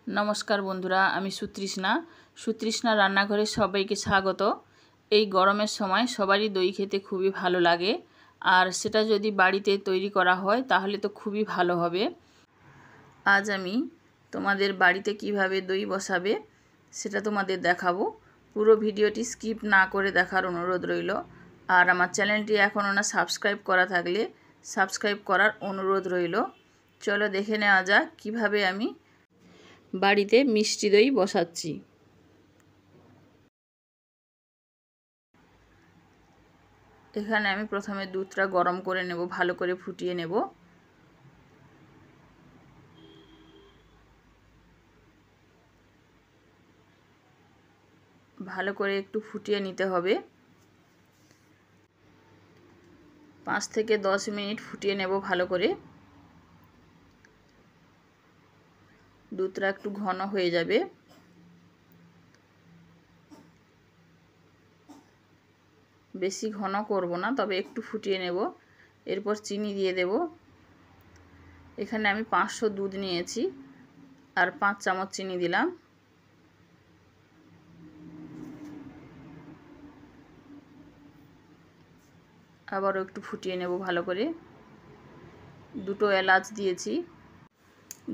নমস্কার বন্ধুরা, আমি সুতৃষ্ণা রান্নাঘরে সবাইকে স্বাগত। এই গরমের সময় সবারই দই খেতে খুবই ভালো লাগে, আর সেটা যদি বাড়িতে তৈরি করা হয় তাহলে তো খুবই ভালো হবে। আজ আমি তোমাদের বাড়িতে কিভাবে দই বসাবে সেটা তোমাদের দেখাবো। পুরো ভিডিওটি স্কিপ না করে দেখার অনুরোধ রইল। আর আমার চ্যানেলটি এখনও না সাবস্ক্রাইব করা থাকলে সাবস্ক্রাইব করার অনুরোধ রইল। চলো দেখে নেওয়া যাক কিভাবে আমি বাড়িতে মিষ্টি দই বসাচ্ছি। এখানে আমি প্রথমে দুধটা গরম করে নেব, ভালো করে ফুটিয়ে নেব। ভালো করে একটু ফুটিয়ে নিতে হবে। 5 থেকে 10 মিনিট ফুটিয়ে নেব ভালো করে। দুধটা একটু ঘন হয়ে যাবে। বেশি ঘন করব না, তবে একটু ফুটিয়ে নেব। এরপর চিনি দিয়ে দেব। এখানে আমি 500 দুধ নিয়েছি আর 5 চামচ চিনি দিলাম। আবারও একটু ফুটিয়ে নেব ভালো করে। 2টো এলাচ দিয়েছি।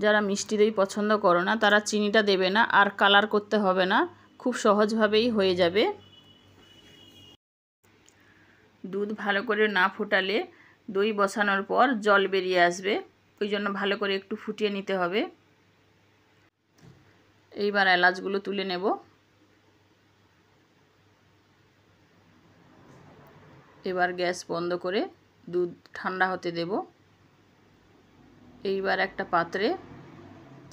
যারা মিষ্টি দই পছন্দ করো না তারা চিনিটা দেবে না, আর কালার করতে হবে না, খুব সহজভাবেই হয়ে যাবে। দুধ ভালো করে না ফোটালে দই বসানোর পর জল বেরিয়ে আসবে, ওই জন্য ভালো করে একটু ফুটিয়ে নিতে হবে। এইবার এলাচগুলো তুলে নেব। এবার গ্যাস বন্ধ করে দুধ ঠান্ডা হতে দেব। এইবার একটা পাত্রে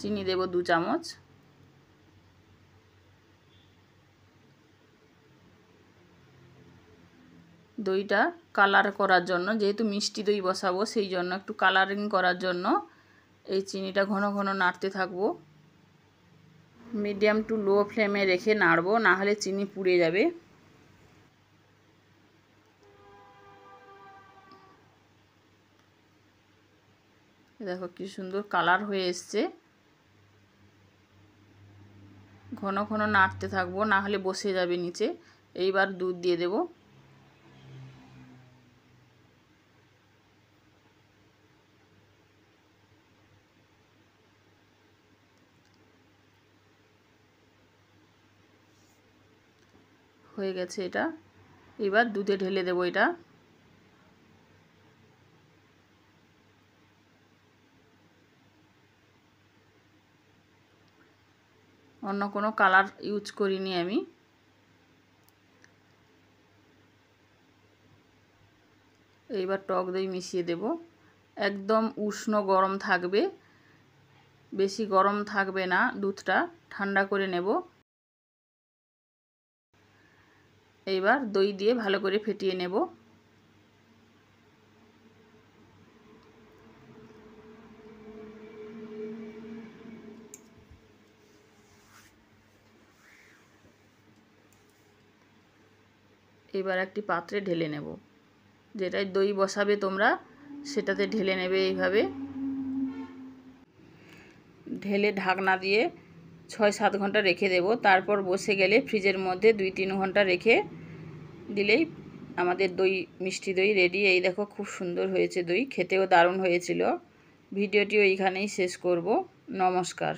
চিনি দেব 2 চামচ। দইটা কালার করার জন্য, যেহেতু মিষ্টি দই বসাবো সেই জন্য একটু কালারিং করার জন্য এই চিনিটা ঘন ঘন নাড়তে থাকবো। মিডিয়াম টু লো ফ্লেমে রেখে নাড়বো, না হলে চিনি পুড়ে যাবে। দেখো কি সুন্দর কালার হয়ে এসছে। ঘন ঘন নাড়তে থাকবো, না হলে বসে যাবে নিচে। এইবার দুধ দিয়ে দেব। হয়ে গেছে এটা। এবার দুধে ঢেলে দেব এটা। অন্য কোনো কালার ইউজ করিনি আমি। এইবার টক দই মিশিয়ে দেব। একদম উষ্ণ গরম থাকবে, বেশি গরম থাকবে না। দুধটা ঠান্ডা করে নেব। এইবার দই দিয়ে ভালো করে ফেটিয়ে নেব। এবার একটি পাত্রে ঢেলে নেব। যেটায় দই বসাবে তোমরা সেটাতে ঢেলে নেবে। এইভাবে ঢেলে ঢাকনা দিয়ে 6-7 ঘন্টা রেখে দেব। তারপর বসে গেলে ফ্রিজের মধ্যে 2-3 ঘন্টা রেখে দিলেই আমাদের দই মিষ্টি দই রেডি। এই দেখো খুব সুন্দর হয়েছে দই, খেতেও দারুণ হয়েছিল। ভিডিওটিও এইখানেই শেষ করব। নমস্কার।